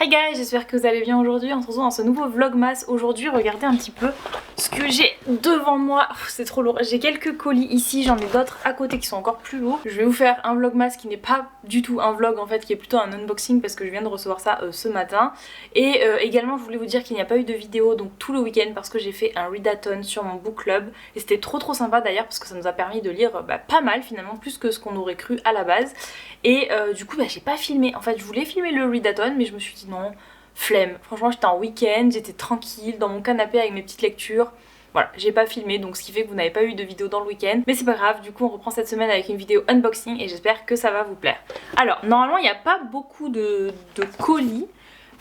Hi guys, j'espère que vous allez bien aujourd'hui. On se retrouve dans ce nouveau vlogmas. Aujourd'hui, regardez un petit peu ce que j'ai devant moi. C'est trop lourd. J'ai quelques colis ici, j'en ai d'autres à côté qui sont encore plus lourds. Je vais vous faire un vlogmas qui n'est pas du tout un vlog en fait, qui est plutôt un unboxing parce que je viens de recevoir ça ce matin. Et également, je voulais vous dire qu'il n'y a pas eu de vidéo donc tout le week-end parce que j'ai fait un readathon sur mon book club. Et c'était trop sympa d'ailleurs parce que ça nous a permis de lire pas mal finalement, plus que ce qu'on aurait cru à la base. Et du coup j'ai pas filmé, en fait je voulais filmer le readathon mais je me suis dit non, flemme. Franchement j'étais en week-end, j'étais tranquille dans mon canapé avec mes petites lectures. Voilà, j'ai pas filmé donc ce qui fait que vous n'avez pas eu de vidéo dans le week-end. Mais c'est pas grave, du coup on reprend cette semaine avec une vidéo unboxing et j'espère que ça va vous plaire. Alors normalement il n'y a pas beaucoup de colis,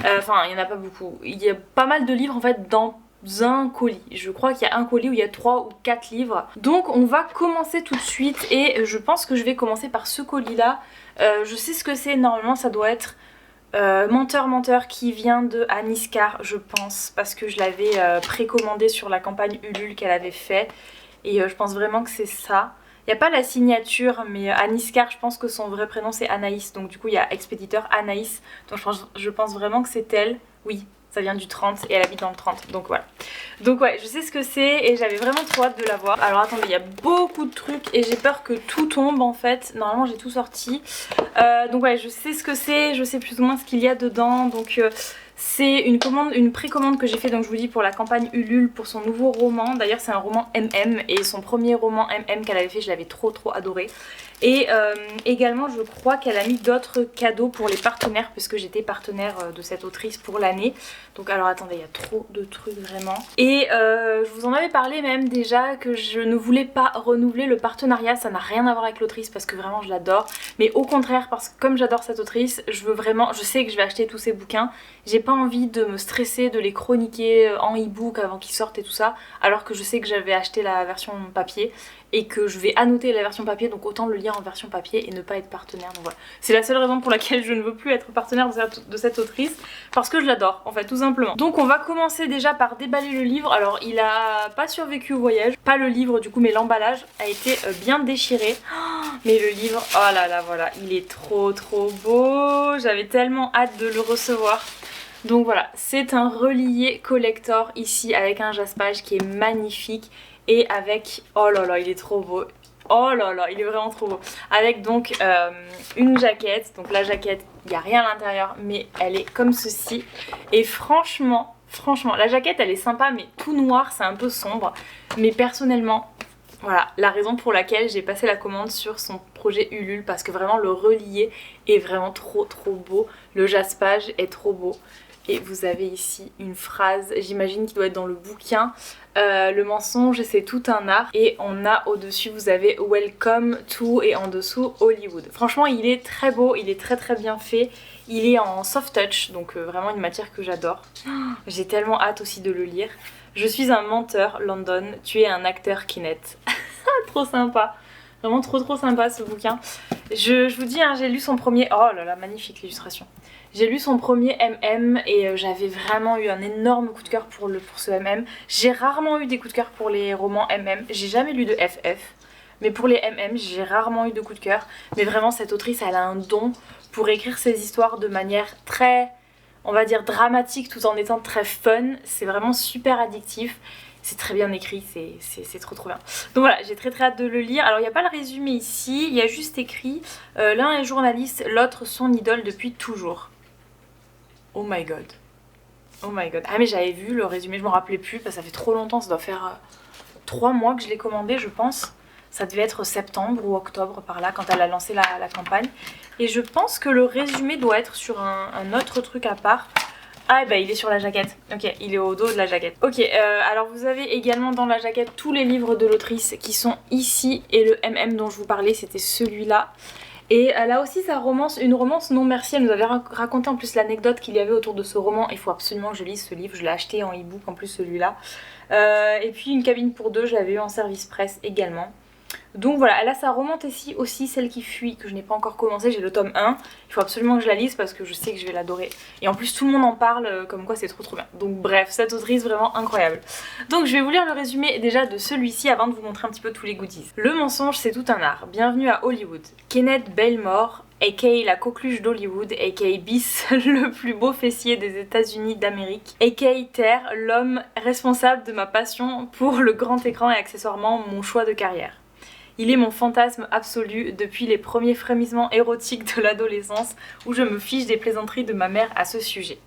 enfin il n'y en a pas beaucoup. Il y a pas mal de livres en fait dans un colis. Je crois qu'il y a un colis où il y a 3 ou 4 livres. Donc on va commencer tout de suite et je pense que je vais commencer par ce colis là. Je sais ce que c'est, normalement ça doit être Menteur qui vient de Aniskar je pense, parce que je l'avais précommandé sur la campagne Ulule qu'elle avait fait et je pense vraiment que c'est ça. Il n'y a pas la signature mais Aniskar, je pense que son vrai prénom c'est Anaïs, donc du coup il y a expéditeur Anaïs, donc je pense vraiment que c'est elle, oui. Ça vient du 30 et elle habite dans le 30, donc voilà. Donc ouais, je sais ce que c'est et j'avais vraiment trop hâte de la voir. Alors attendez, il y a beaucoup de trucs et j'ai peur que tout tombe en fait. Normalement j'ai tout sorti. Donc ouais, je sais ce que c'est, je sais plus ou moins ce qu'il y a dedans. Donc c'est une précommande que j'ai fait, donc je vous dis, pour la campagne Ulule, pour son nouveau roman. D'ailleurs c'est un roman MM et son premier roman MM qu'elle avait fait, je l'avais trop adoré. Et également je crois qu'elle a mis d'autres cadeaux pour les partenaires puisque j'étais partenaire de cette autrice pour l'année. Donc alors attendez, il y a trop de trucs vraiment. Et je vous en avais parlé même déjà que je ne voulais pas renouveler le partenariat. Ça n'a rien à voir avec l'autrice parce que vraiment je l'adore. Mais au contraire, parce que comme j'adore cette autrice, je sais que je vais acheter tous ses bouquins. J'ai pas envie de me stresser, de les chroniquer en e-book avant qu'ils sortent et tout ça. Alors que je sais que j'avais acheté la version papier et que je vais annoter la version papier, donc autant le lire en version papier et ne pas être partenaire. Donc voilà, c'est la seule raison pour laquelle je ne veux plus être partenaire de cette autrice, parce que je l'adore en fait, tout simplement. Donc on va commencer déjà par déballer le livre. Alors il a pas survécu au voyage, pas le livre du coup, mais l'emballage a été bien déchiré. Mais le livre, oh là là, voilà, il est trop beau. J'avais tellement hâte de le recevoir. Donc voilà, c'est un relié collector ici avec un jaspage qui est magnifique. Et avec, oh là là, il est trop beau. Oh là là, il est vraiment trop beau. Avec donc une jaquette. Donc la jaquette, il n'y a rien à l'intérieur, mais elle est comme ceci. Et franchement, la jaquette, elle est sympa, mais tout noir, c'est un peu sombre. Mais personnellement, voilà, la raison pour laquelle j'ai passé la commande sur son projet Ulule, parce que vraiment le relié est vraiment trop beau. Le jaspage est trop beau. Et vous avez ici une phrase, j'imagine, qui doit être dans le bouquin. Le mensonge, c'est tout un art. Et on a au-dessus, vous avez Welcome to, et en dessous Hollywood. Franchement, il est très beau, il est très bien fait. Il est en soft touch, donc vraiment une matière que j'adore. J'ai tellement hâte aussi de le lire. Je suis un menteur, London. Tu es un acteur, Kenneth. Trop sympa. Vraiment trop sympa ce bouquin. Je vous dis, hein, j'ai lu son premier... Oh là là, magnifique l'illustration. J'ai lu son premier MM et j'avais vraiment eu un énorme coup de cœur pour ce MM. J'ai rarement eu des coups de cœur pour les romans MM. J'ai jamais lu de FF. Mais pour les MM, j'ai rarement eu de coup de cœur. Mais vraiment, cette autrice, elle a un don pour écrire ses histoires de manière très, on va dire, dramatique tout en étant très fun. C'est vraiment super addictif. C'est très bien écrit, c'est trop bien. Donc voilà, j'ai très hâte de le lire. Alors il n'y a pas le résumé ici, il y a juste écrit l'un est journaliste, l'autre son idole depuis toujours. Oh my god. Oh my god. Ah mais j'avais vu le résumé, je m'en rappelais plus parce que ça fait trop longtemps, ça doit faire 3 mois que je l'ai commandé je pense. Ça devait être septembre ou octobre par là quand elle a lancé la campagne. Et je pense que le résumé doit être sur un autre truc à part. Ah bah il est sur la jaquette, ok, il est au dos de la jaquette. Ok, alors vous avez également dans la jaquette tous les livres de l'autrice qui sont ici. Et le MM dont je vous parlais, c'était celui-là. Et elle a aussi une romance non merci. Elle nous avait raconté en plus l'anecdote qu'il y avait autour de ce roman. Il faut absolument que je lise ce livre, je l'ai acheté en e-book en plus celui-là. Et puis une cabine pour deux, je l'avais eu en service presse également. Donc voilà, elle a sa romantessie aussi, celle qui fuit, que je n'ai pas encore commencé, j'ai le tome 1. Il faut absolument que je la lise parce que je sais que je vais l'adorer. Et en plus tout le monde en parle comme quoi c'est trop bien. Donc bref, cette autrice vraiment incroyable. Donc je vais vous lire le résumé déjà de celui-ci avant de vous montrer un petit peu tous les goodies. Le mensonge c'est tout un art. Bienvenue à Hollywood. Kenneth Bailmore, aka la coqueluche d'Hollywood, aka Bis, le plus beau fessier des États-Unis d'Amérique, aka Terre, l'homme responsable de ma passion pour le grand écran et accessoirement mon choix de carrière. Il est mon fantasme absolu depuis les premiers frémissements érotiques de l'adolescence où je me fiche des plaisanteries de ma mère à ce sujet.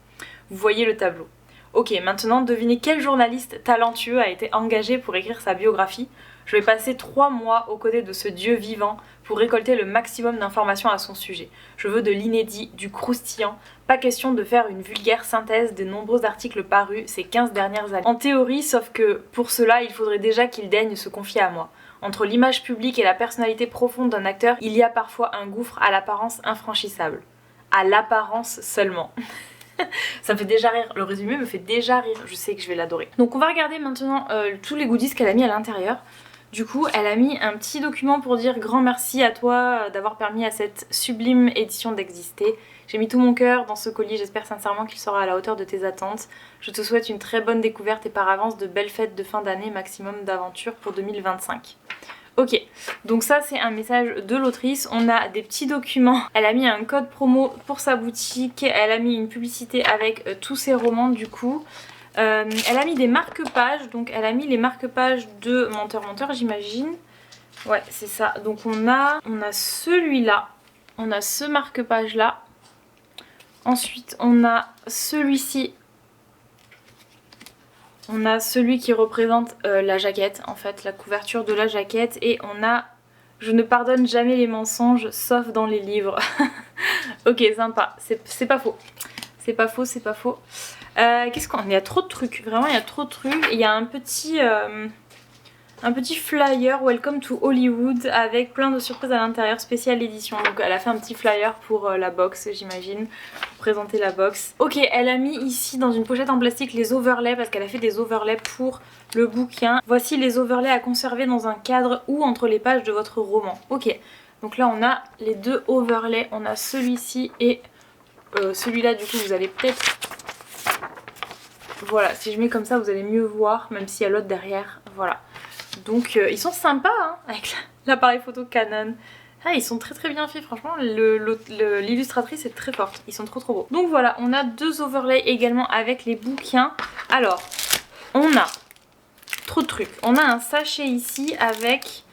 Vous voyez le tableau. Ok, maintenant devinez quel journaliste talentueux a été engagé pour écrire sa biographie. Je vais passer 3 mois aux côtés de ce dieu vivant pour récolter le maximum d'informations à son sujet. Je veux de l'inédit, du croustillant, pas question de faire une vulgaire synthèse des nombreux articles parus ces 15 dernières années. En théorie, sauf que pour cela, il faudrait déjà qu'il daigne se confier à moi. Entre l'image publique et la personnalité profonde d'un acteur, il y a parfois un gouffre à l'apparence infranchissable. À l'apparence seulement. Ça me fait déjà rire, le résumé me fait déjà rire, je sais que je vais l'adorer. Donc on va regarder maintenant tous les goodies qu'elle a mis à l'intérieur. Du coup, elle a mis un petit document pour dire grand merci à toi d'avoir permis à cette sublime édition d'exister. J'ai mis tout mon cœur dans ce colis, j'espère sincèrement qu'il sera à la hauteur de tes attentes. Je te souhaite une très bonne découverte et par avance de belles fêtes de fin d'année, maximum d'aventures pour 2025. Ok, donc ça c'est un message de l'autrice, on a des petits documents, elle a mis un code promo pour sa boutique, elle a mis une publicité avec tous ses romans du coup. Elle a mis des marque-pages, donc elle a mis les marque-pages de Menteur j'imagine. Ouais c'est ça, donc on a celui-là, on a ce marque-page là. Ensuite on a celui-ci. On a celui qui représente la jaquette, en fait, la couverture de la jaquette. Et on a « Je ne pardonne jamais les mensonges, sauf dans les livres ». Ok, sympa, c'est pas faux. C'est pas faux, c'est pas faux. Qu'est-ce qu'on... Il y a trop de trucs, vraiment il y a trop de trucs. Et il y a un petit flyer Welcome to Hollywood avec plein de surprises à l'intérieur, spéciale édition. Donc elle a fait un petit flyer pour la box j'imagine, pour présenter la box. Ok, elle a mis ici dans une pochette en plastique les overlays parce qu'elle a fait des overlays pour le bouquin. Voici les overlays à conserver dans un cadre ou entre les pages de votre roman. Ok, donc là on a les deux overlays, on a celui-ci et celui-là du coup vous allez peut-être... Voilà, si je mets comme ça vous allez mieux voir, même s'il y a l'autre derrière, voilà. Donc ils sont sympas hein, avec l'appareil photo Canon. Ah, ils sont très bien faits, franchement l'illustratrice est très forte, ils sont trop beaux. Donc voilà, on a 2 overlays également avec les bouquins. Alors, on a trop de trucs. On a un sachet ici avec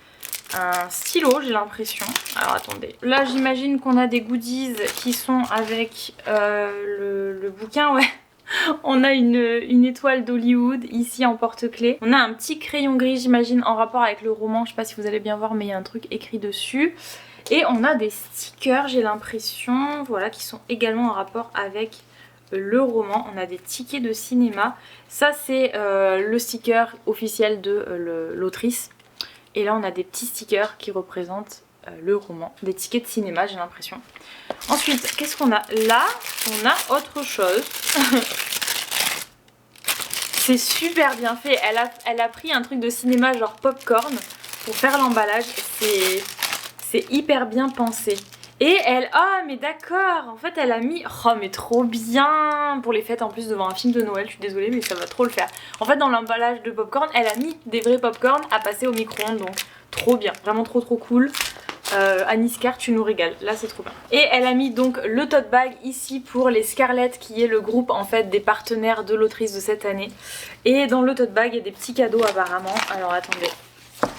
un stylo, j'ai l'impression. Alors attendez, là j'imagine qu'on a des goodies qui sont avec le bouquin, ouais. On a une étoile d'Hollywood ici en porte-clés. On a un petit crayon gris j'imagine en rapport avec le roman. Je sais pas si vous allez bien voir mais il y a un truc écrit dessus. Et on a des stickers j'ai l'impression, voilà, qui sont également en rapport avec le roman. On a des tickets de cinéma. Ça c'est le sticker officiel de l'autrice. Et là on a des petits stickers qui représentent le roman. Des tickets de cinéma j'ai l'impression. Ensuite, qu'est-ce qu'on a? Là, on a autre chose. C'est super bien fait. Elle a pris un truc de cinéma genre popcorn pour faire l'emballage. C'est hyper bien pensé. Et elle... Ah mais d'accord. En fait elle a mis... Oh mais trop bien. Pour les fêtes en plus devant un film de Noël. Je suis désolée mais ça va trop le faire. En fait dans l'emballage de popcorn elle a mis des vrais popcorn à passer au micro-ondes. Donc trop bien. Vraiment trop cool. Aniskar tu nous régales, là c'est trop bien. Et elle a mis donc le tote bag ici pour les Scarlett qui est le groupe en fait des partenaires de l'autrice de cette année. Et dans le tote bag il y a des petits cadeaux apparemment. Alors attendez,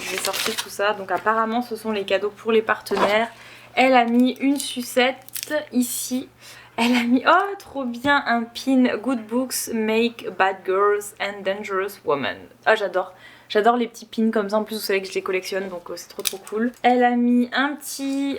je vais sortir tout ça. Donc apparemment ce sont les cadeaux pour les partenaires. Elle a mis une sucette ici. Elle a mis, oh trop bien, un pin Good Books Make Bad Girls and Dangerous Women. Ah j'adore. J'adore les petits pins comme ça, en plus vous savez que je les collectionne donc c'est trop cool. Elle a mis un petit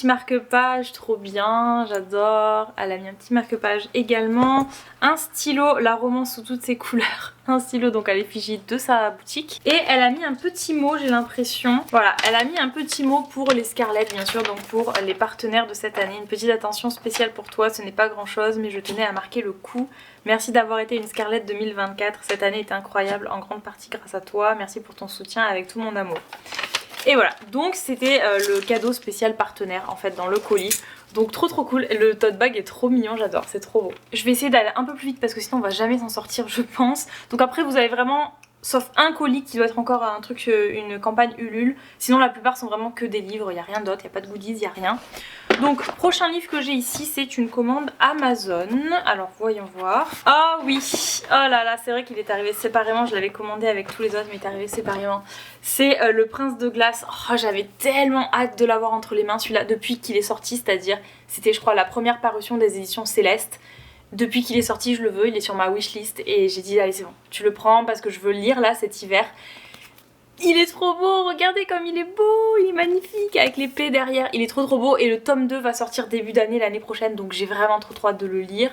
marque-page, trop bien, j'adore. Elle a mis un petit marque-page également. Un stylo, la romance sous toutes ses couleurs. Un stylo donc à l'effigie de sa boutique. Et elle a mis un petit mot j'ai l'impression. Voilà, elle a mis un petit mot pour les Scarlett bien sûr, donc pour les partenaires de cette année. Une petite attention spéciale pour toi, ce n'est pas grand chose mais je tenais à marquer le coup. Merci d'avoir été une Scarlett 2024, cette année est incroyable en grande partie grâce à toi, merci pour ton soutien avec tout mon amour. Et voilà, donc c'était le cadeau spécial partenaire en fait dans le colis. Donc trop cool, le tote bag est trop mignon, j'adore, c'est trop beau. Je vais essayer d'aller un peu plus vite parce que sinon on va jamais s'en sortir je pense. Donc après vous avez vraiment, sauf un colis qui doit être encore un truc, une campagne Ulule. Sinon la plupart sont vraiment que des livres, il n'y a rien d'autre, il n'y a pas de goodies, il n'y a rien. Donc prochain livre que j'ai ici c'est une commande Amazon. Alors voyons voir. Ah oui, oh là là, c'est vrai qu'il est arrivé séparément, je l'avais commandé avec tous les autres mais il est arrivé séparément. C'est Le Prince de Glace. Oh, j'avais tellement hâte de l'avoir entre les mains celui-là depuis qu'il est sorti, c'est-à-dire c'était je crois la première parution des éditions Céleste. Depuis qu'il est sorti je le veux, il est sur ma wishlist et j'ai dit allez c'est bon, tu le prends parce que je veux le lire là cet hiver. Il est trop beau, regardez comme il est beau, il est magnifique avec l'épée derrière, il est trop beau et le tome 2 va sortir début d'année l'année prochaine donc j'ai vraiment trop hâte de le lire.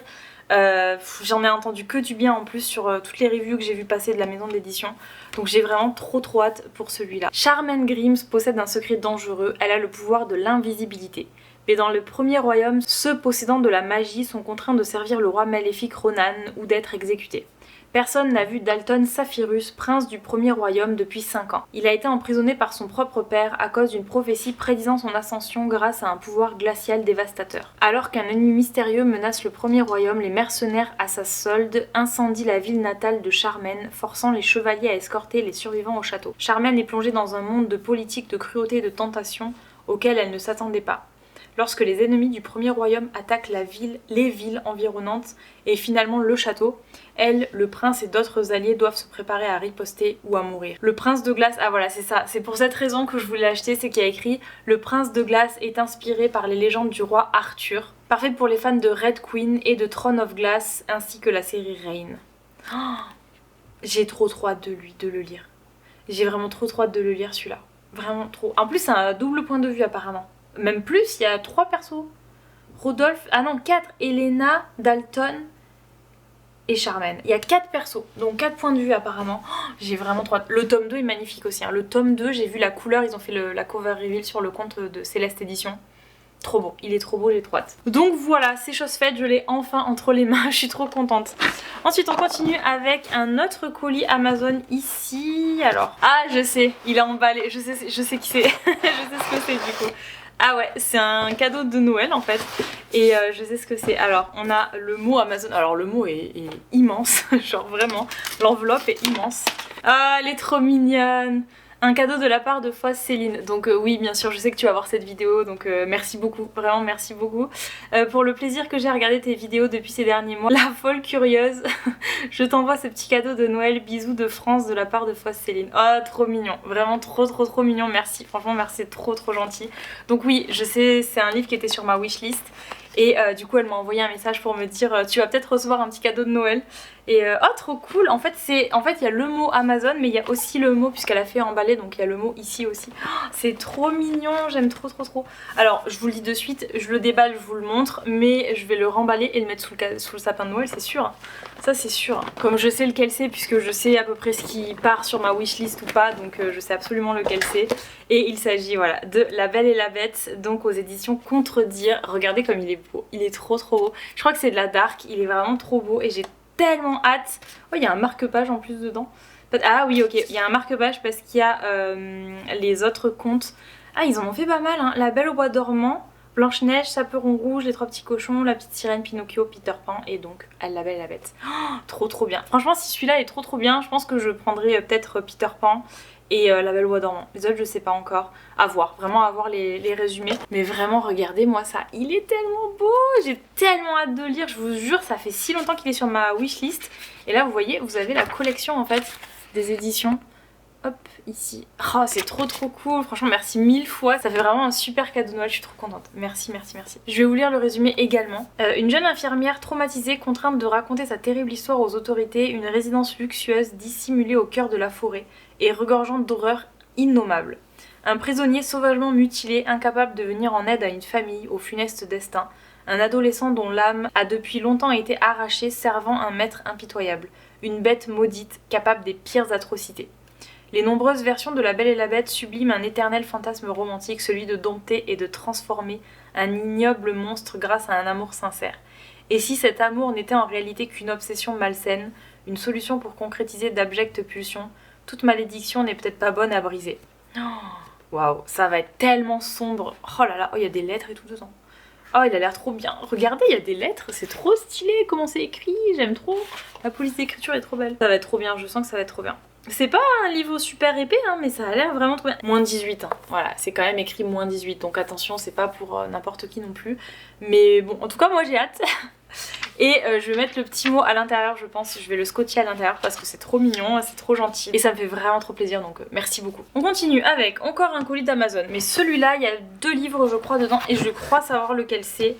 J'en ai entendu que du bien en plus sur toutes les reviews que j'ai vu passer de la maison d'édition donc j'ai vraiment trop hâte pour celui-là. Charmaine Grimm possède un secret dangereux, elle a le pouvoir de l'invisibilité. Mais dans le premier royaume, ceux possédant de la magie sont contraints de servir le roi maléfique Ronan ou d'être exécutés. Personne n'a vu Dalton Saphirus, prince du premier royaume, depuis 5 ans. Il a été emprisonné par son propre père à cause d'une prophétie prédisant son ascension grâce à un pouvoir glacial dévastateur. Alors qu'un ennemi mystérieux menace le premier royaume, les mercenaires à sa solde incendient la ville natale de Charmaine, forçant les chevaliers à escorter les survivants au château. Charmaine est plongée dans un monde de politique, de cruauté et de tentation auquel elle ne s'attendait pas. Lorsque les ennemis du premier royaume attaquent les villes environnantes et finalement le château, elle, le prince et d'autres alliés doivent se préparer à riposter ou à mourir. Le prince de glace, ah voilà c'est ça, c'est pour cette raison que je voulais l'acheter, c'est qu'il y a écrit « Le prince de glace est inspiré par les légendes du roi Arthur ». Parfait pour les fans de Red Queen et de Throne of Glass ainsi que la série Reign. Oh, j'ai trop hâte de le lire. J'ai vraiment trop hâte de le lire celui-là. Vraiment trop. En plus c'est un double point de vue apparemment. Même plus, il y a 3 persos. Rodolphe, ah non 4, Elena, Dalton et Charmaine. Il y a 4 persos, donc 4 points de vue apparemment. Oh, j'ai vraiment trop hâte. Le tome 2 est magnifique aussi. Hein. Le tome 2, j'ai vu la couleur, ils ont fait la cover reveal sur le compte de Céleste Édition. Trop beau, il est trop beau, j'ai trop hâte. Donc voilà, c'est chose faite, je l'ai enfin entre les mains, je suis trop contente. Ensuite on continue avec un autre colis Amazon ici. Alors, ah je sais, il est emballé, je sais qui c'est, je sais ce que c'est du coup. Ah ouais, c'est un cadeau de Noël en fait et je sais ce que c'est. Alors on a le mot Amazon, alors le mot est immense, genre vraiment, l'enveloppe est immense. Ah elle est trop mignonne. Un cadeau de la part de Foisse Céline. Donc oui, bien sûr, je sais que tu vas voir cette vidéo, donc merci beaucoup, vraiment merci beaucoup. Pour le plaisir que j'ai à regarder tes vidéos depuis ces derniers mois. La folle curieuse, je t'envoie ce petit cadeau de Noël, bisous de France de la part de Foisse Céline. Oh, trop mignon, vraiment trop mignon, merci. Franchement, merci, c'est trop gentil. Donc oui, je sais, c'est un livre qui était sur ma wishlist. Et du coup elle m'a envoyé un message pour me dire tu vas peut-être recevoir un petit cadeau de Noël. Et oh trop cool, en fait il y a le mot Amazon mais il y a aussi le mot puisqu'elle a fait emballer, donc il y a le mot ici aussi. Oh, c'est trop mignon, j'aime trop. Alors je vous le dis de suite, je le déballe, je vous le montre, mais je vais le remballer et le mettre sous le sapin de Noël, c'est sûr. Ça c'est sûr. Comme je sais lequel c'est puisque je sais à peu près ce qui part sur ma wishlist ou pas, donc je sais absolument lequel c'est. Et il s'agit voilà de La Belle et la Bête, donc aux éditions Contredire. Regardez comme il est beau, il est trop beau. Je crois que c'est de la dark, il est vraiment trop beau et j'ai tellement hâte. Oh il y a un marque-page en plus dedans. Ah oui ok, il y a un marque-page parce qu'il y a les autres contes. Ah ils en ont fait pas mal hein. La Belle au bois dormant, Blanche-Neige, Chaperon rouge, Les trois petits cochons, La petite sirène, Pinocchio, Peter Pan et donc La Belle et la Bête. Oh, trop bien. Franchement si celui-là est trop bien, je pense que je prendrai peut-être Peter Pan et La Belle au bois dormant. Les autres je sais pas encore. À voir, vraiment à voir les résumés. Mais vraiment regardez moi ça, il est tellement beau. J'ai tellement hâte de le lire, je vous jure ça fait si longtemps qu'il est sur ma wishlist. Et là vous voyez, vous avez la collection en fait des éditions. Hop, ici. Oh, c'est trop cool. Franchement, merci 1000 fois. Ça fait vraiment un super cadeau de Noël. Je suis trop contente. Merci. Je vais vous lire le résumé également. Une jeune infirmière traumatisée, contrainte de raconter sa terrible histoire aux autorités, une résidence luxueuse dissimulée au cœur de la forêt et regorgeante d'horreurs innommables. Un prisonnier sauvagement mutilé, incapable de venir en aide à une famille au funeste destin. Un adolescent dont l'âme a depuis longtemps été arrachée, servant un maître impitoyable. Une bête maudite, capable des pires atrocités. Les nombreuses versions de La Belle et la Bête subliment un éternel fantasme romantique, celui de dompter et de transformer un ignoble monstre grâce à un amour sincère. Et si cet amour n'était en réalité qu'une obsession malsaine, une solution pour concrétiser d'abjectes pulsions, toute malédiction n'est peut-être pas bonne à briser. Oh, Waouh, ça va être tellement sombre. Oh là là, oh il y a des lettres et tout dedans. Oh il a l'air trop bien. Regardez, il y a des lettres, c'est trop stylé comment c'est écrit, j'aime trop. La police d'écriture est trop belle. Ça va être trop bien, je sens que ça va être trop bien. C'est pas un livre super épais, hein, mais ça a l'air vraiment trop bien. Moins 18, hein. Voilà, c'est quand même écrit moins 18, donc attention, c'est pas pour n'importe qui non plus. Mais bon, en tout cas, moi j'ai hâte. Et je vais mettre le petit mot à l'intérieur, je pense. Je vais le scotcher à l'intérieur parce que c'est trop mignon, c'est trop gentil. Et ça me fait vraiment trop plaisir, donc merci beaucoup. On continue avec encore un colis d'Amazon. Mais celui-là, il y a 2 livres, je crois, dedans. Et je crois savoir lequel c'est.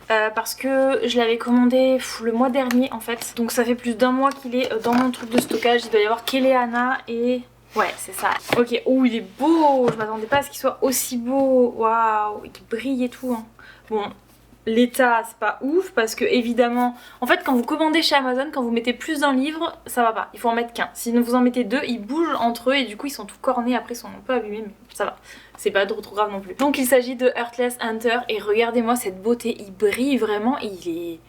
Parce que je l'avais commandé le mois dernier, en fait. Donc ça fait plus d'1 mois qu'il est dans mon truc de stockage. Il doit y avoir Kéléana et... Ouais, c'est ça. Ok, oh, il est beau. Je m'attendais pas à ce qu'il soit aussi beau. Waouh, il brille et tout. Hein. Bon... L'état c'est pas ouf parce que évidemment en fait quand vous commandez chez Amazon, quand vous mettez plus d'un livre ça va pas, il faut en mettre qu'un. Si vous en mettez 2 ils bougent entre eux et du coup ils sont tout cornés, après ils sont un peu abîmés mais ça va, c'est pas trop grave non plus. Donc il s'agit de Heartless Hunter et regardez-moi cette beauté, il brille vraiment, il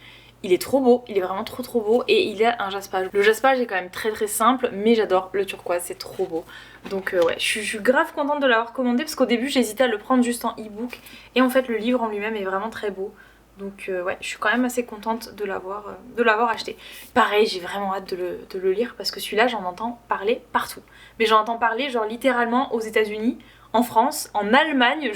est trop beau, il est vraiment trop beau et il a un jaspage. Le jaspage est quand même très simple mais j'adore le turquoise, c'est trop beau. Donc ouais, je suis grave contente de l'avoir commandé parce qu'au début j'hésitais à le prendre juste en e-book et en fait le livre en lui-même est vraiment très beau. Donc ouais, je suis quand même assez contente de l'avoir acheté. Pareil, j'ai vraiment hâte de le lire parce que celui-là j'en entends parler partout. Mais j'en entends parler genre littéralement aux États-Unis, en France, en Allemagne.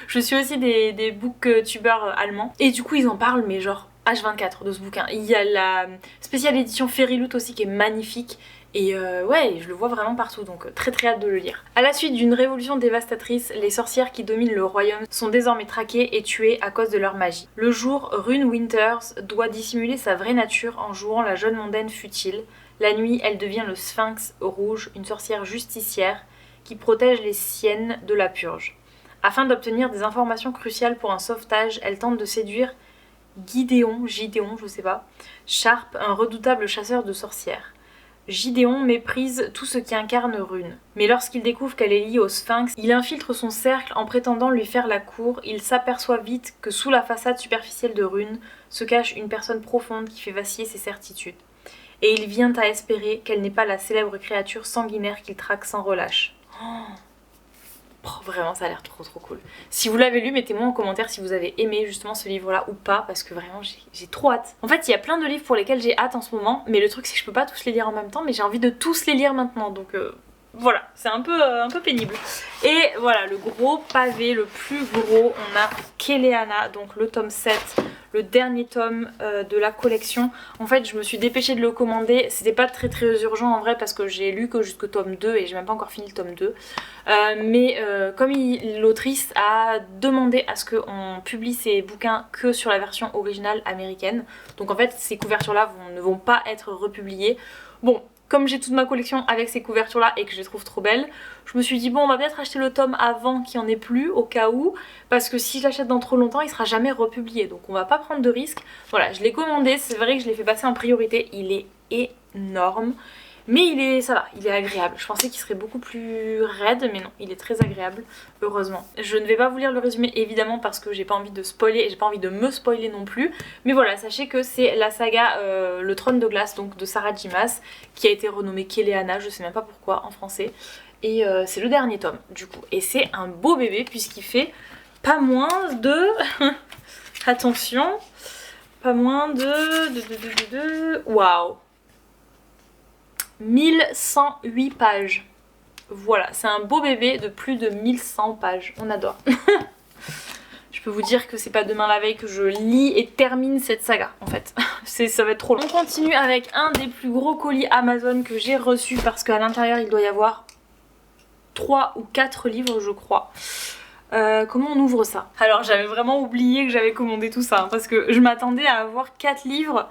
Je suis aussi des booktubeurs allemands et du coup ils en parlent mais genre H24 de ce bouquin. Il y a la spéciale édition Fairyloot aussi qui est magnifique. Et ouais, je le vois vraiment partout, donc très hâte de le lire. À la suite d'une révolution dévastatrice, les sorcières qui dominent le royaume sont désormais traquées et tuées à cause de leur magie. Le jour, Rune Winters doit dissimuler sa vraie nature en jouant la jeune mondaine futile. La nuit, elle devient le Sphinx rouge, une sorcière justicière qui protège les siennes de la purge. Afin d'obtenir des informations cruciales pour un sauvetage, elle tente de séduire Gideon, je sais pas, Sharp, un redoutable chasseur de sorcières. Gideon méprise tout ce qui incarne Rune. Mais lorsqu'il découvre qu'elle est liée au Sphinx, il infiltre son cercle en prétendant lui faire la cour. Il s'aperçoit vite que sous la façade superficielle de Rune se cache une personne profonde qui fait vaciller ses certitudes. Et il vient à espérer qu'elle n'est pas la célèbre créature sanguinaire qu'il traque sans relâche. Oh, vraiment ça a l'air trop cool. Si vous l'avez lu, mettez-moi en commentaire si vous avez aimé justement ce livre là ou pas, parce que vraiment j'ai trop hâte. En fait il y a plein de livres pour lesquels j'ai hâte en ce moment, mais le truc c'est que je peux pas tous les lire en même temps, mais j'ai envie de tous les lire maintenant, donc voilà, c'est un peu pénible. Et voilà, le gros pavé, le plus gros, on a Kéléana, donc le tome 7, le dernier tome de la collection. En fait je me suis dépêchée de le commander, c'était pas très urgent en vrai parce que j'ai lu que jusqu'au tome 2 et j'ai même pas encore fini le tome 2. Mais comme l'autrice a demandé à ce qu'on publie ses bouquins que sur la version originale américaine, donc en fait ces couvertures là ne vont pas être republiées. Bon, comme j'ai toute ma collection avec ces couvertures là et que je les trouve trop belles, je me suis dit bon on va peut-être acheter le tome avant qu'il n'y en ait plus au cas où, parce que si je l'achète dans trop longtemps il sera jamais republié, donc on va pas prendre de risque. Voilà, je l'ai commandé, c'est vrai que je l'ai fait passer en priorité, il est énorme. Mais ça va, il est agréable. Je pensais qu'il serait beaucoup plus raide, mais non, il est très agréable, heureusement. Je ne vais pas vous lire le résumé évidemment parce que j'ai pas envie de spoiler et j'ai pas envie de me spoiler non plus. Mais voilà, sachez que c'est la saga Le Trône de Glace, donc de Sarah J. Maas, qui a été renommée Kéléana, je sais même pas pourquoi en français. Et c'est le dernier tome du coup. Et c'est un beau bébé puisqu'il fait pas moins de... Attention, pas moins de... Waouh, 1108 pages. Voilà, c'est un beau bébé de plus de 1100 pages. On adore. Je peux vous dire que c'est pas demain la veille que je lis et termine cette saga en fait. Ça va être trop long. On continue avec un des plus gros colis Amazon que j'ai reçu parce qu'à l'intérieur il doit y avoir 3 ou 4 livres je crois. Comment on ouvre ça? Alors j'avais vraiment oublié que j'avais commandé tout ça hein, parce que je m'attendais à avoir 4 livres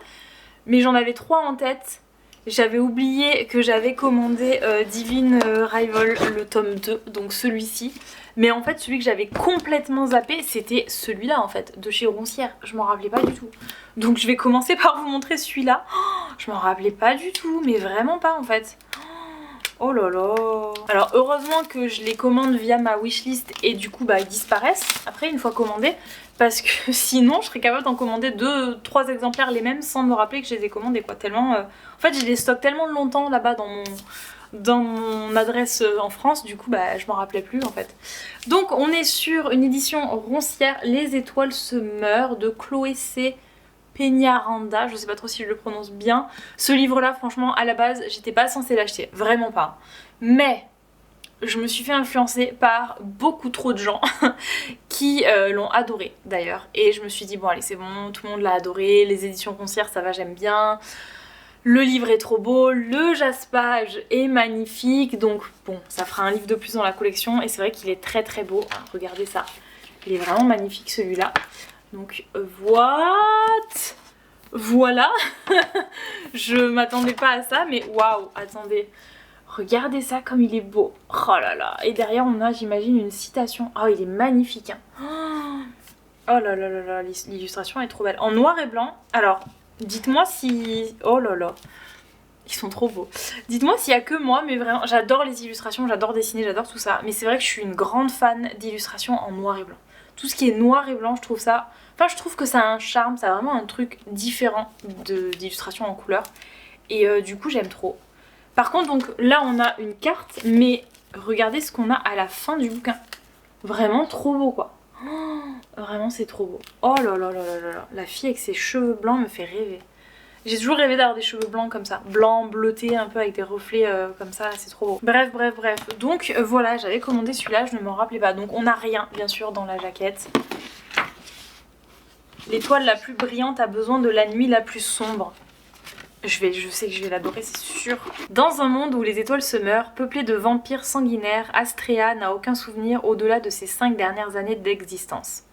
mais j'en avais 3 en tête. J'avais oublié que j'avais commandé Divine Rival le tome 2, donc celui-ci. Mais en fait celui que j'avais complètement zappé c'était celui-là en fait, de chez Roncière. Je m'en rappelais pas du tout. Donc je vais commencer par vous montrer celui-là. Oh, je m'en rappelais pas du tout, mais vraiment pas en fait. Oh là là. Alors heureusement que je les commande via ma wishlist et du coup bah ils disparaissent après une fois commandés. Parce que sinon je serais capable d'en commander 2-3 exemplaires les mêmes sans me rappeler que je les ai commandés quoi. Tellement, en fait j'ai des stocks tellement longtemps là-bas dans mon adresse en France, du coup bah je m'en rappelais plus en fait. Donc on est sur une édition roncière, Les étoiles se meurent de Chloé C. Peñaranda, je sais pas trop si je le prononce bien. Ce livre là franchement à la base j'étais pas censée l'acheter, vraiment pas. Mais je me suis fait influencer par beaucoup trop de gens qui l'ont adoré d'ailleurs. Et je me suis dit bon allez c'est bon, tout le monde l'a adoré, les éditions roncières ça va, j'aime bien. Le livre est trop beau, le jaspage est magnifique, donc bon, ça fera un livre de plus dans la collection et c'est vrai qu'il est très très beau. Ah, regardez ça, il est vraiment magnifique celui-là. Donc voilà, je m'attendais pas à ça, mais waouh, attendez, regardez ça comme il est beau. Oh là là, et derrière on a, j'imagine, une citation. Oh, il est magnifique, hein. Oh là là là là, l'illustration est trop belle. En noir et blanc, alors... dites-moi si... oh là là, ils sont trop beaux. Dites-moi s'il y a que moi, mais vraiment, j'adore les illustrations, j'adore dessiner, j'adore tout ça. Mais c'est vrai que je suis une grande fan d'illustrations en noir et blanc. Tout ce qui est noir et blanc, je trouve ça... enfin, je trouve que ça a un charme, ça a vraiment un truc différent d'illustration en couleur. Et du coup, j'aime trop. Par contre, donc là, on a une carte, mais regardez ce qu'on a à la fin du bouquin. Vraiment trop beau, quoi. Oh, vraiment c'est trop beau. Oh là là là là là là. La fille avec ses cheveux blancs me fait rêver. J'ai toujours rêvé d'avoir des cheveux blancs comme ça. Blancs, bleutés, un peu avec des reflets comme ça, c'est trop beau. Bref. Donc voilà, j'avais commandé celui-là, je ne m'en rappelais pas. Donc on n'a rien bien sûr dans la jaquette. L'étoile la plus brillante a besoin de la nuit la plus sombre. Je sais que je vais l'adorer, c'est sûr. Dans un monde où les étoiles se meurent, peuplé de vampires sanguinaires, Astrea n'a aucun souvenir au-delà de ses 5 dernières années d'existence.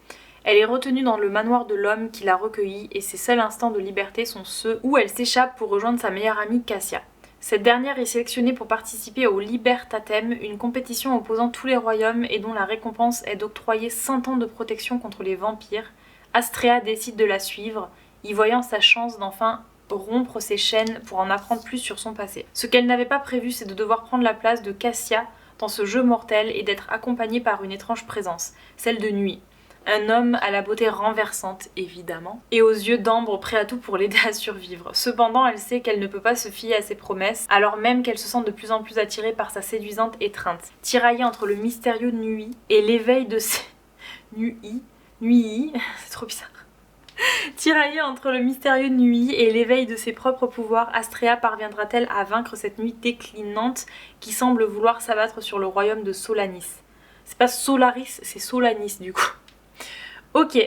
Elle est retenue dans le manoir de l'homme qui l'a recueillie et ses seuls instants de liberté sont ceux où elle s'échappe pour rejoindre sa meilleure amie Cassia. Cette dernière est sélectionnée pour participer au Libertatem, une compétition opposant tous les royaumes et dont la récompense est d'octroyer 100 ans de protection contre les vampires. Astrea décide de la suivre, y voyant sa chance d'enfin rompre ses chaînes pour en apprendre plus sur son passé. Ce qu'elle n'avait pas prévu, c'est de devoir prendre la place de Cassia dans ce jeu mortel et d'être accompagnée par une étrange présence, celle de Nuit. Un homme à la beauté renversante, évidemment, et aux yeux d'ambre prêt à tout pour l'aider à survivre. Cependant, elle sait qu'elle ne peut pas se fier à ses promesses, alors même qu'elle se sent de plus en plus attirée par sa séduisante étreinte. Tiraillée entre le mystérieux Nuit et l'éveil de ses... Nuit, c'est trop bizarre. Tiraillée entre le mystérieux Nuit et l'éveil de ses propres pouvoirs, Astrea parviendra-t-elle à vaincre cette nuit déclinante qui semble vouloir s'abattre sur le royaume de Solanis? C'est pas Solaris, c'est Solanis du coup. Ok,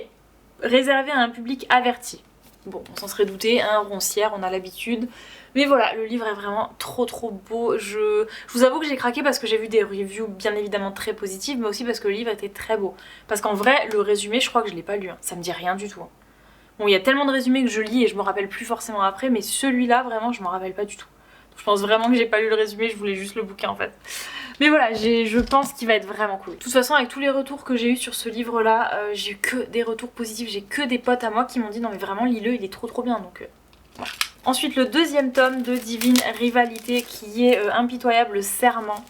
réservé à un public averti. Bon, on s'en serait douté, hein, roncière, on a l'habitude. Mais voilà, le livre est vraiment trop beau. Je vous avoue que j'ai craqué parce que j'ai vu des reviews bien évidemment très positives, mais aussi parce que le livre était très beau. Parce qu'en vrai, le résumé, je crois que je l'ai pas lu, hein. Ça me dit rien du tout, hein. Bon, il y a tellement de résumés que je lis et je me rappelle plus forcément après, mais celui-là, vraiment, je m'en rappelle pas du tout. Donc, je pense vraiment que j'ai pas lu le résumé, je voulais juste le bouquin en fait. Mais voilà, je pense qu'il va être vraiment cool. De toute façon, avec tous les retours que j'ai eu sur ce livre-là, j'ai eu que des retours positifs, j'ai que des potes à moi qui m'ont dit non mais vraiment lis-le, il est trop bien, donc voilà. Ensuite, le deuxième tome de Divine Rivalité qui est Impitoyable Serment.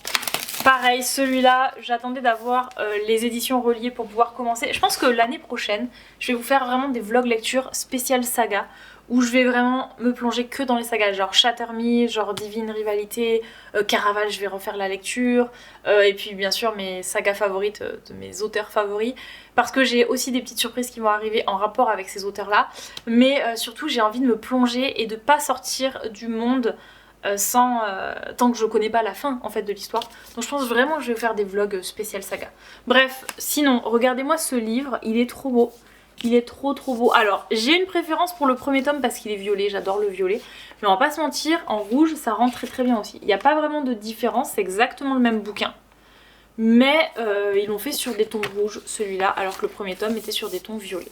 Pareil, celui-là, j'attendais d'avoir les éditions reliées pour pouvoir commencer. Je pense que l'année prochaine, je vais vous faire vraiment des vlogs lecture spécial saga où je vais vraiment me plonger que dans les sagas, genre Shatter Me, genre Divine Rivalité, Caraval, je vais refaire la lecture, et puis bien sûr mes sagas favorites de mes auteurs favoris, parce que j'ai aussi des petites surprises qui vont arriver en rapport avec ces auteurs-là, mais surtout j'ai envie de me plonger et de pas sortir du monde tant que je connais pas la fin en fait de l'histoire. Donc je pense vraiment que je vais faire des vlogs spécial saga. Bref, sinon regardez-moi ce livre, il est trop beau. Il est trop beau. Alors j'ai une préférence pour le premier tome parce qu'il est violet, j'adore le violet. Mais on va pas se mentir, en rouge ça rend très bien aussi. Il n'y a pas vraiment de différence, c'est exactement le même bouquin. Mais ils l'ont fait sur des tons rouges celui-là, alors que le premier tome était sur des tons violets.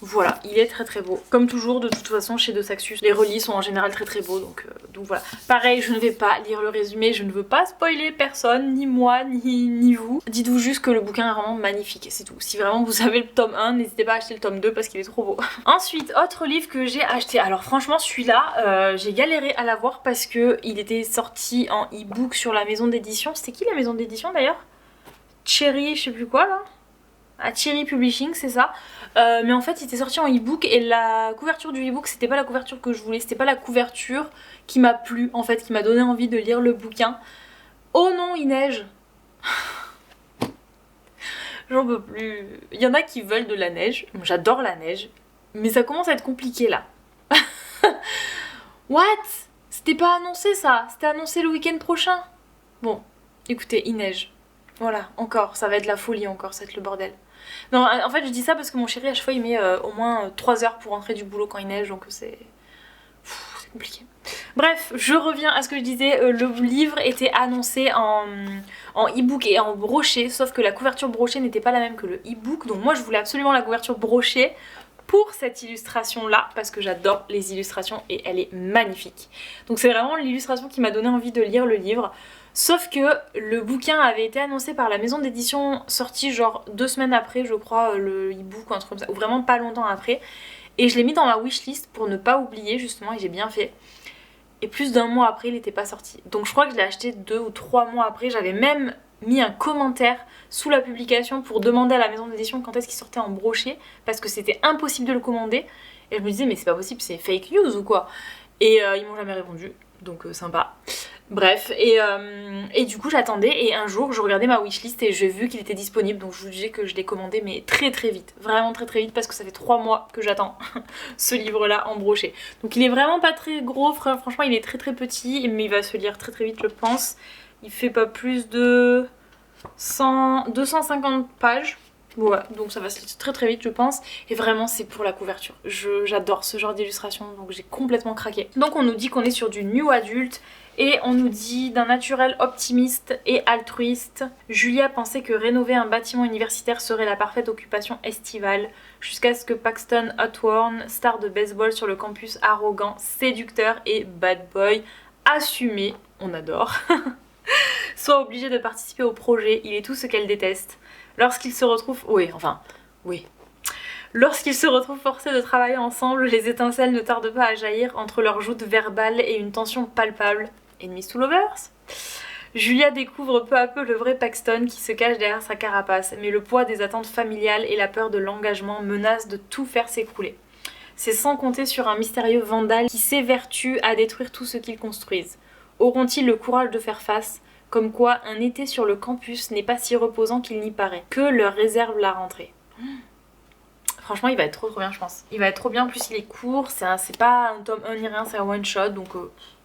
Voilà, il est très beau. Comme toujours, de toute façon, chez De Saxus, les relis sont en général très beaux, donc voilà. Pareil, je ne vais pas lire le résumé, je ne veux pas spoiler personne, ni moi, ni vous. Dites-vous juste que le bouquin est vraiment magnifique, c'est tout. Si vraiment vous avez le tome 1, n'hésitez pas à acheter le tome 2 parce qu'il est trop beau. Ensuite, autre livre que j'ai acheté. Alors franchement, celui-là, j'ai galéré à l'avoir parce que il était sorti en e-book sur la maison d'édition. C'était qui la maison d'édition d'ailleurs? Cherry, je sais plus quoi là. À Cherry Publishing, c'est ça. Mais en fait il était sorti en e-book et la couverture du e-book c'était pas la couverture que je voulais, c'était pas la couverture qui m'a plu en fait, qui m'a donné envie de lire le bouquin. Oh non, il neige. J'en peux plus. Il y en a qui veulent de la neige. J'adore la neige. Mais ça commence à être compliqué là. What? C'était pas annoncé ça. C'était annoncé le week-end prochain. Bon, écoutez, il neige. Voilà, encore. Ça va être la folie encore, ça va être le bordel. Non, en fait, je dis ça parce que mon chéri, à chaque fois, il met au moins 3 heures pour rentrer du boulot quand il neige. Donc c'est compliqué. Bref, je reviens à ce que je disais, le livre était annoncé en e-book et en broché, sauf que la couverture brochée n'était pas la même que le e-book, donc moi je voulais absolument la couverture brochée pour cette illustration là, parce que j'adore les illustrations et elle est magnifique. Donc c'est vraiment l'illustration qui m'a donné envie de lire le livre, sauf que le bouquin avait été annoncé par la maison d'édition, sorti genre 2 semaines après je crois, le e-book ou un truc comme ça, ou vraiment pas longtemps après. Et je l'ai mis dans ma wishlist pour ne pas oublier justement et j'ai bien fait. Et plus d'1 mois après il n'était pas sorti. Donc je crois que je l'ai acheté 2 ou 3 mois après. J'avais même mis un commentaire sous la publication pour demander à la maison d'édition quand est-ce qu'il sortait en broché. Parce que c'était impossible de le commander. Et je me disais mais c'est pas possible, c'est fake news ou quoi. Et ils m'ont jamais répondu. Donc sympa. Bref, et du coup j'attendais et un jour je regardais ma wishlist et j'ai vu qu'il était disponible, donc je vous disais que je l'ai commandé mais très très vite, vraiment très très vite parce que ça fait 3 mois que j'attends ce livre là en broché. Donc il est vraiment pas très gros, franchement il est très très petit mais il va se lire très très vite je pense. Il fait pas plus de 250 pages. Ouais, donc ça va se lire très très vite je pense. Et vraiment c'est pour la couverture. J'adore ce genre d'illustration, donc j'ai complètement craqué. Donc on nous dit qu'on est sur du new adulte. Et on nous dit d'un naturel optimiste et altruiste. Julia pensait que rénover un bâtiment universitaire serait la parfaite occupation estivale, jusqu'à ce que Paxton Hawthorne, star de baseball sur le campus arrogant, séducteur et bad boy, assumé, on adore, soit obligé de participer au projet. Il est tout ce qu'elle déteste. Lorsqu'ils se retrouvent... Oui. Lorsqu'ils se retrouvent forcés de travailler ensemble, les étincelles ne tardent pas à jaillir entre leurs joutes verbales et une tension palpable. Enemies to lovers. Julia découvre peu à peu le vrai Paxton qui se cache derrière sa carapace, mais le poids des attentes familiales et la peur de l'engagement menacent de tout faire s'écrouler. C'est sans compter sur un mystérieux vandale qui s'évertue à détruire tout ce qu'ils construisent. Auront-ils le courage de faire face ? Comme quoi, un été sur le campus n'est pas si reposant qu'il n'y paraît. Que leur réserve la rentrée. Franchement, il va être trop bien, je pense. Il va être trop bien, en plus il est court, c'est pas un tome 1 ni rien, c'est un one shot, donc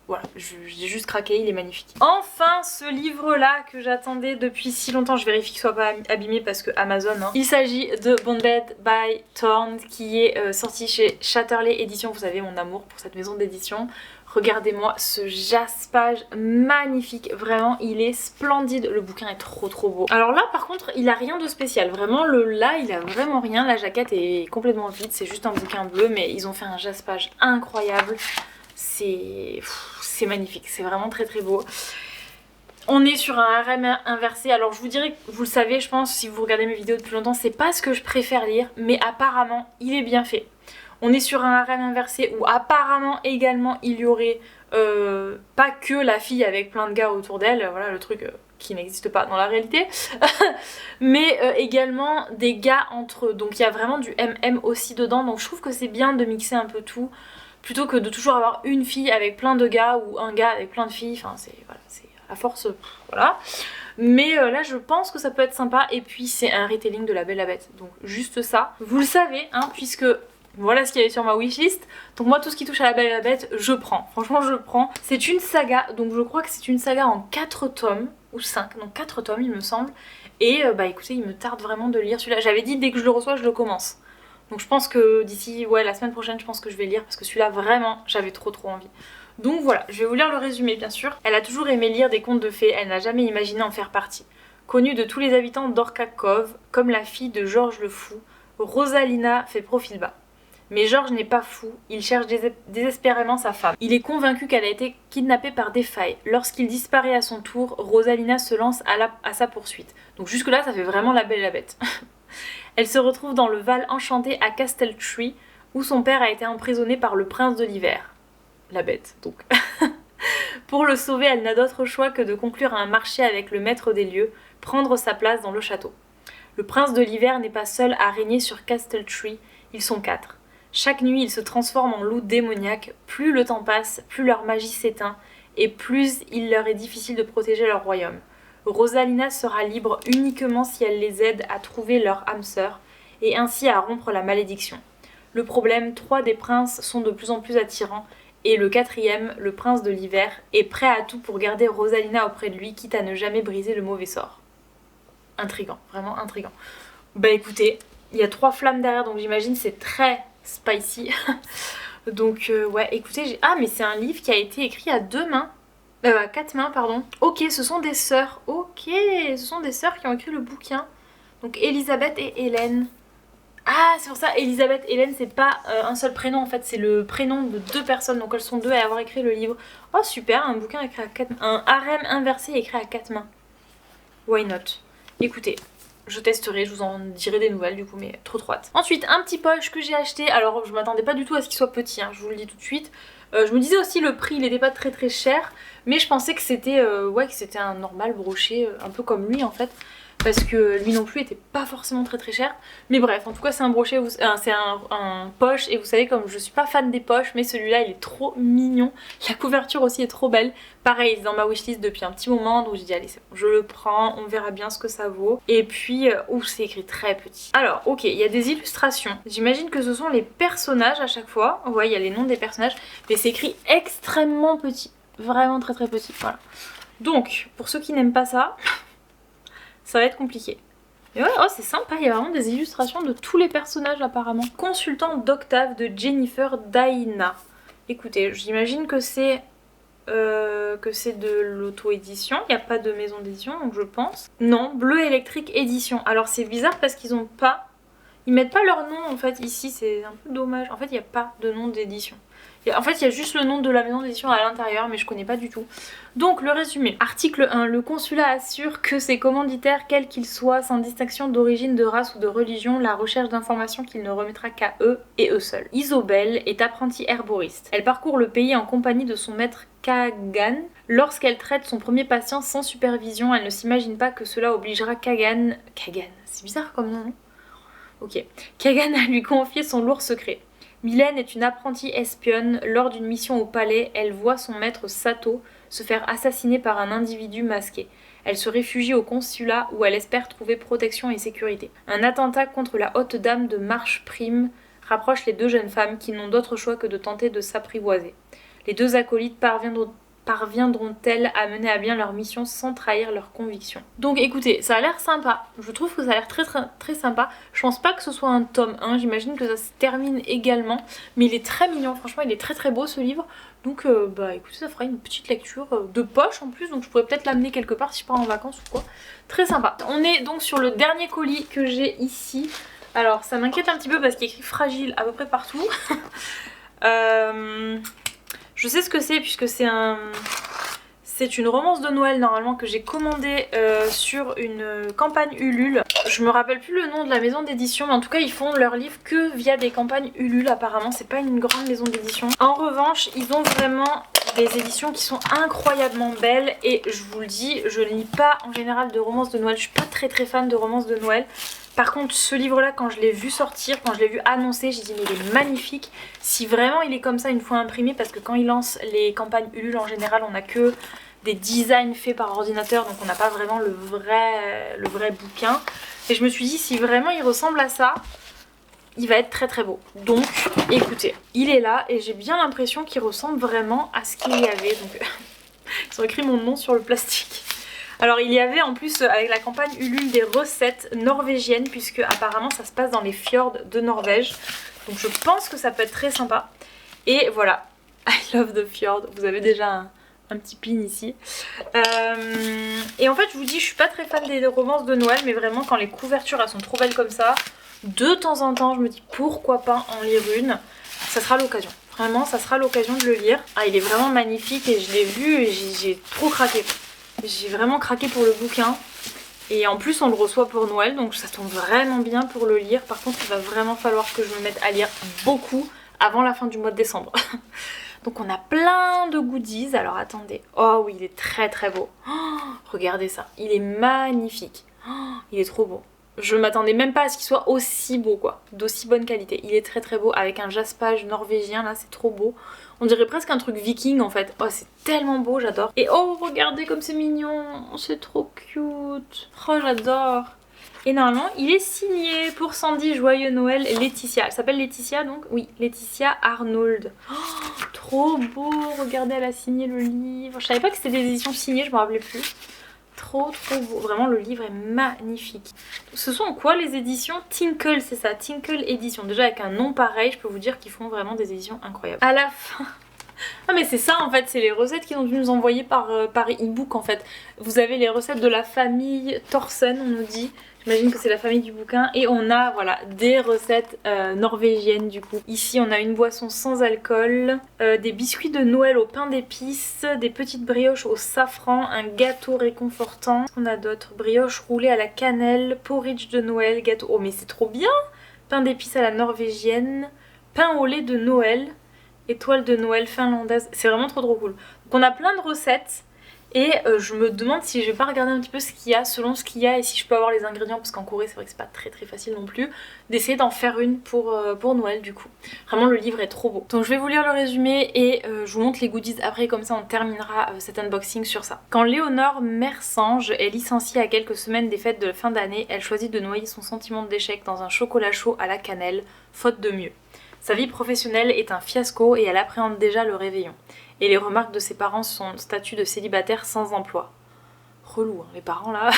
voilà, j'ai juste craqué, il est magnifique. Enfin, ce livre-là que j'attendais depuis si longtemps, je vérifie qu'il soit pas abîmé parce que Amazon, hein. Il s'agit de Bonded by Thorn, qui est sorti chez Chatterley Édition. Vous savez mon amour pour cette maison d'édition. Regardez-moi ce jaspage magnifique, vraiment il est splendide, le bouquin est trop trop beau. Alors là par contre il a rien de spécial, vraiment là il a vraiment rien, la jaquette est complètement vide, c'est juste un bouquin bleu mais ils ont fait un jaspage incroyable, c'est magnifique, c'est vraiment très très beau. On est sur un RM inversé, alors je vous dirais, vous le savez je pense si vous regardez mes vidéos depuis longtemps, c'est pas ce que je préfère lire mais apparemment il est bien fait. On est sur un harem inversé où apparemment également il y aurait pas que la fille avec plein de gars autour d'elle, voilà le truc qui n'existe pas dans la réalité, mais également des gars entre eux. Donc il y a vraiment du MM aussi dedans, donc je trouve que c'est bien de mixer un peu tout, plutôt que de toujours avoir une fille avec plein de gars ou un gars avec plein de filles, enfin c'est voilà, à force, voilà. Mais là je pense que ça peut être sympa, et puis c'est un retelling de La Belle et la Bête, donc juste ça. Vous le savez, hein, puisque... Voilà ce qu'il y avait sur ma wishlist. Donc moi tout ce qui touche à La Belle et la Bête, je prends. Franchement je prends. C'est une saga, donc je crois que c'est une saga en 4 tomes, ou 5, donc 4 tomes il me semble. Et bah écoutez, il me tarde vraiment de lire celui-là. J'avais dit dès que je le reçois, je le commence. Donc je pense que d'ici la semaine prochaine, je pense que je vais lire parce que celui-là vraiment, j'avais trop envie. Donc voilà, je vais vous lire le résumé bien sûr. Elle a toujours aimé lire des contes de fées, elle n'a jamais imaginé en faire partie. Connue de tous les habitants d'Orca Cove, comme la fille de Georges le Fou, Rosalina fait profil bas. Mais Georges n'est pas fou, il cherche désespérément sa femme. Il est convaincu qu'elle a été kidnappée par des failles. Lorsqu'il disparaît à son tour, Rosalina se lance à sa poursuite. Donc jusque là ça fait vraiment La Belle et la Bête. Elle se retrouve dans le Val enchanté à Castle Tree, où son père a été emprisonné par le prince de l'hiver. La Bête donc. Pour le sauver, elle n'a d'autre choix que de conclure un marché avec le maître des lieux, prendre sa place dans le château. Le prince de l'hiver n'est pas seul à régner sur Castle Tree, ils sont 4. Chaque nuit, ils se transforment en loups démoniaques. Plus le temps passe, plus leur magie s'éteint et plus il leur est difficile de protéger leur royaume. Rosalina sera libre uniquement si elle les aide à trouver leur âme sœur et ainsi à rompre la malédiction. Le problème, 3 des princes sont de plus en plus attirants et le 4e, le prince de l'hiver, est prêt à tout pour garder Rosalina auprès de lui, quitte à ne jamais briser le mauvais sort. Intriguant, vraiment intriguant. Bah écoutez, il y a 3 flammes derrière, donc j'imagine c'est très spicy. Donc ouais, écoutez, ah mais c'est un livre qui a été écrit à 2 mains. À 4 mains, pardon. Ok, ce sont des sœurs. Ok, ce sont des sœurs qui ont écrit le bouquin. Donc Elisabeth et Hélène. Ah, c'est pour ça, Elisabeth et Hélène, c'est pas un seul prénom en fait, c'est le prénom de 2 personnes. Donc elles sont 2 à avoir écrit le livre. Oh super, un bouquin écrit à 4 mains. Un harem inversé écrit à 4 mains. Why not? Écoutez, je testerai, je vous en dirai des nouvelles du coup, mais trop hâte. Ensuite, un petit poche que j'ai acheté. Alors je m'attendais pas du tout à ce qu'il soit petit, hein, je vous le dis tout de suite. Je me disais aussi le prix, il était pas très cher, mais je pensais que c'était ouais, que c'était un normal brochet, un peu comme lui en fait, parce que lui non plus était pas forcément très cher. Mais bref, en tout cas c'est un brochet, c'est un poche, et vous savez comme je suis pas fan des poches, mais celui-là il est trop mignon, la couverture aussi est trop belle. Pareil, c'est dans ma wishlist depuis un petit moment, donc j'ai dit allez c'est bon, je le prends, on verra bien ce que ça vaut. Et puis, ouf, c'est écrit très petit. Alors ok, il y a des illustrations, j'imagine que ce sont les personnages à chaque fois. Ouais, il y a les noms des personnages, mais c'est écrit extrêmement petit, vraiment très petit, voilà. Donc, pour ceux qui n'aiment pas ça, ça va être compliqué. Mais ouais, oh c'est sympa, il y a vraiment des illustrations de tous les personnages apparemment. Consultant d'Octave de Jennifer Daina. Écoutez, j'imagine que c'est de l'auto-édition, il n'y a pas de maison d'édition donc je pense. Non, Bleu Électrique Édition. Alors c'est bizarre parce qu'ils ont pas... Ils mettent pas leur nom en fait ici, c'est un peu dommage. En fait il n'y a pas de nom d'édition. En fait il y a juste le nom de la maison d'édition à l'intérieur mais je connais pas du tout. Donc le résumé. Article 1. Le consulat assure que ses commanditaires, quels qu'ils soient, sans distinction d'origine, de race ou de religion, la recherche d'informations qu'il ne remettra qu'à eux et eux seuls. Isobel est apprentie herboriste. Elle parcourt le pays en compagnie de son maître Kagan. Lorsqu'elle traite son premier patient sans supervision, elle ne s'imagine pas que cela obligera Kagan, c'est bizarre comme nom, non? Ok. Kagan a lui confié son lourd secret. Mylène est une apprentie espionne. Lors d'une mission au palais, elle voit son maître Sato se faire assassiner par un individu masqué. Elle se réfugie au consulat où elle espère trouver protection et sécurité. Un attentat contre la haute dame de Marche Prime rapproche les 2 jeunes femmes qui n'ont d'autre choix que de tenter de s'apprivoiser. Les 2 acolytes parviendront-elles à mener à bien leur mission sans trahir leurs convictions? Donc écoutez, ça a l'air sympa, je trouve que ça a l'air très sympa. Je pense pas que ce soit un tome 1, j'imagine que ça se termine également, mais il est très mignon, franchement il est très beau ce livre. Donc bah écoutez, ça fera une petite lecture de poche en plus, donc je pourrais peut-être l'amener quelque part si je pars en vacances ou quoi. Très sympa. On est donc sur le dernier colis que j'ai ici. Alors ça m'inquiète un petit peu parce qu'il est écrit fragile à peu près partout. Je sais ce que c'est puisque c'est une romance de Noël normalement que j'ai commandée sur une campagne Ulule. Je me rappelle plus le nom de la maison d'édition, mais en tout cas ils font leurs livres que via des campagnes Ulule apparemment, c'est pas une grande maison d'édition. En revanche, ils ont vraiment des éditions qui sont incroyablement belles et je vous le dis, je ne lis pas en général de romances de Noël, je suis pas très fan de romances de Noël. Par contre ce livre là quand je l'ai vu sortir, quand je l'ai vu annoncé, j'ai dit mais il est magnifique. Si vraiment il est comme ça une fois imprimé, parce que quand ils lancent les campagnes Ulule en général on a que des designs faits par ordinateur, donc on n'a pas vraiment le vrai bouquin. Et je me suis dit si vraiment il ressemble à ça, il va être très beau. Donc écoutez, il est là et j'ai bien l'impression qu'il ressemble vraiment à ce qu'il y avait. Donc ils ont écrit mon nom sur le plastique. Alors il y avait en plus avec la campagne Ulule des recettes norvégiennes puisque apparemment ça se passe dans les fjords de Norvège. Donc je pense que ça peut être très sympa. Et voilà, I love the fjord. Vous avez déjà un petit pin ici. Et en fait je vous dis je suis pas très fan des romances de Noël, mais vraiment quand les couvertures elles sont trop belles comme ça, de temps en temps je me dis pourquoi pas en lire une. Ça sera l'occasion. Vraiment ça sera l'occasion de le lire. Ah il est vraiment magnifique et je l'ai vu et j'ai trop craqué. J'ai vraiment craqué pour le bouquin. Et en plus on le reçoit pour Noël, donc ça tombe vraiment bien pour le lire. Par contre il va vraiment falloir que je me mette à lire beaucoup avant la fin du mois de décembre. Donc on a plein de goodies. Alors attendez, oh oui il est très beau. Oh, regardez ça, il est magnifique. Oh, il est trop beau. Je m'attendais même pas à ce qu'il soit aussi beau quoi, d'aussi bonne qualité. Il est très beau avec un jaspage norvégien là, c'est trop beau. On dirait presque un truc viking en fait. Oh c'est tellement beau, j'adore. Et oh regardez comme c'est mignon, c'est trop cute. Oh j'adore. Et normalement il est signé pour Sandy Joyeux Noël Laetitia. Elle s'appelle Laetitia donc? Oui, Laetitia Arnold. Oh, trop beau, regardez elle a signé le livre. Je savais pas que c'était des éditions signées, je me rappelais plus. Trop beau, vraiment le livre est magnifique. Ce sont quoi les éditions? Tinkle, c'est ça, Tinkle Édition. Déjà avec un nom pareil, je peux vous dire qu'ils font vraiment des éditions incroyables. À la fin... Ah mais c'est ça en fait, c'est les recettes qu'ils ont dû nous envoyer par e-book en fait. Vous avez les recettes de la famille Thorsen, on nous dit. J'imagine que c'est la famille du bouquin. Et on a voilà des recettes norvégiennes du coup. Ici on a une boisson sans alcool, des biscuits de Noël au pain d'épices, des petites brioches au safran, un gâteau réconfortant. On a d'autres brioches roulées à la cannelle, porridge de Noël, gâteau... Oh mais c'est trop bien! Pain d'épices à la norvégienne, pain au lait de Noël, étoile de Noël finlandaise. C'est vraiment trop cool. Donc on a plein de recettes. Et je me demande si je vais pas regarder un petit peu ce qu'il y a, selon ce qu'il y a, et si je peux avoir les ingrédients, parce qu'en Corée c'est vrai que c'est pas très facile non plus, d'essayer d'en faire une pour Noël du coup. Vraiment le livre est trop beau. Donc je vais vous lire le résumé et je vous montre les goodies après, comme ça on terminera cet unboxing sur ça. Quand Léonore Mersange est licenciée à quelques semaines des fêtes de fin d'année, elle choisit de noyer son sentiment d'échec dans un chocolat chaud à la cannelle, faute de mieux. Sa vie professionnelle est un fiasco et elle appréhende déjà le réveillon. Et les remarques de ses parents sur son statut de célibataire sans emploi. Relou, hein, les parents là.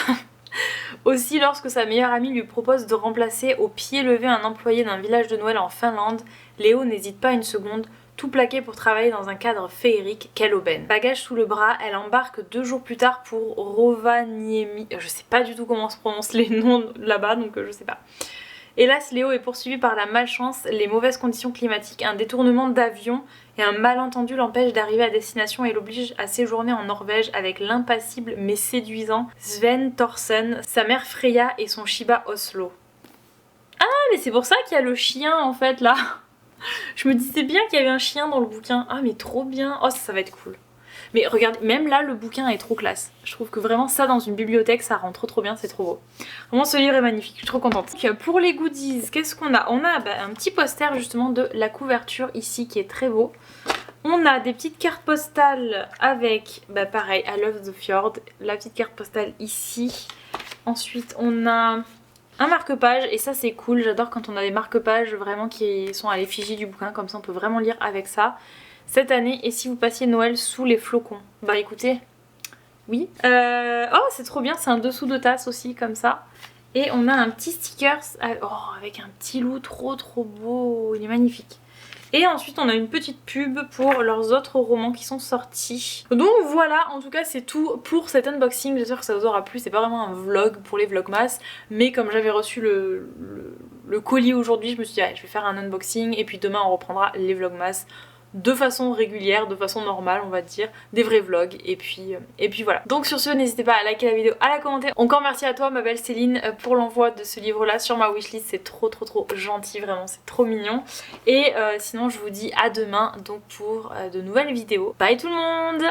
Aussi, lorsque sa meilleure amie lui propose de remplacer au pied levé un employé d'un village de Noël en Finlande, Léo n'hésite pas une seconde, tout plaqué pour travailler dans un cadre féerique, quelle aubaine. Bagage sous le bras, elle embarque 2 jours plus tard pour Rovaniemi. Je sais pas du tout comment se prononcent les noms là-bas, donc je sais pas. Hélas, Léo est poursuivi par la malchance, les mauvaises conditions climatiques, un détournement d'avion et un malentendu l'empêche d'arriver à destination et l'oblige à séjourner en Norvège avec l'impassible mais séduisant Sven Thorsen, sa mère Freya et son Shiba Oslo. Ah mais c'est pour ça qu'il y a le chien en fait là. Je me disais bien qu'il y avait un chien dans le bouquin. Ah mais trop bien. Oh ça va être cool. Mais regarde, même là le bouquin est trop classe. Je trouve que vraiment ça dans une bibliothèque ça rend trop bien, c'est trop beau. Vraiment ce livre est magnifique, je suis trop contente. Donc, pour les goodies, qu'est-ce qu'on a? On a un petit poster justement de la couverture ici qui est très beau. On a des petites cartes postales avec, pareil, I Love the Fjord, la petite carte postale ici. Ensuite on a un marque-page et ça c'est cool, j'adore quand on a des marque-pages vraiment qui sont à l'effigie du bouquin, comme ça on peut vraiment lire avec ça. Cette année, et si vous passiez Noël sous les flocons? Bah écoutez, oui. Oh c'est trop bien, c'est un dessous de tasse aussi comme ça. Et on a un petit sticker avec un petit loup trop beau, il est magnifique. Et ensuite on a une petite pub pour leurs autres romans qui sont sortis. Donc voilà, en tout cas c'est tout pour cet unboxing, j'espère que ça vous aura plu. C'est pas vraiment un vlog pour les vlogmas, mais comme j'avais reçu le colis aujourd'hui, je me suis dit allez, je vais faire un unboxing et puis demain on reprendra les vlogmas de façon régulière, de façon normale on va dire, des vrais vlogs et puis voilà. Donc sur ce n'hésitez pas à liker la vidéo, à la commenter. Encore merci à toi ma belle Céline pour l'envoi de ce livre là sur ma wishlist, c'est trop gentil vraiment, c'est trop mignon. Et sinon je vous dis à demain donc pour de nouvelles vidéos. Bye tout le monde.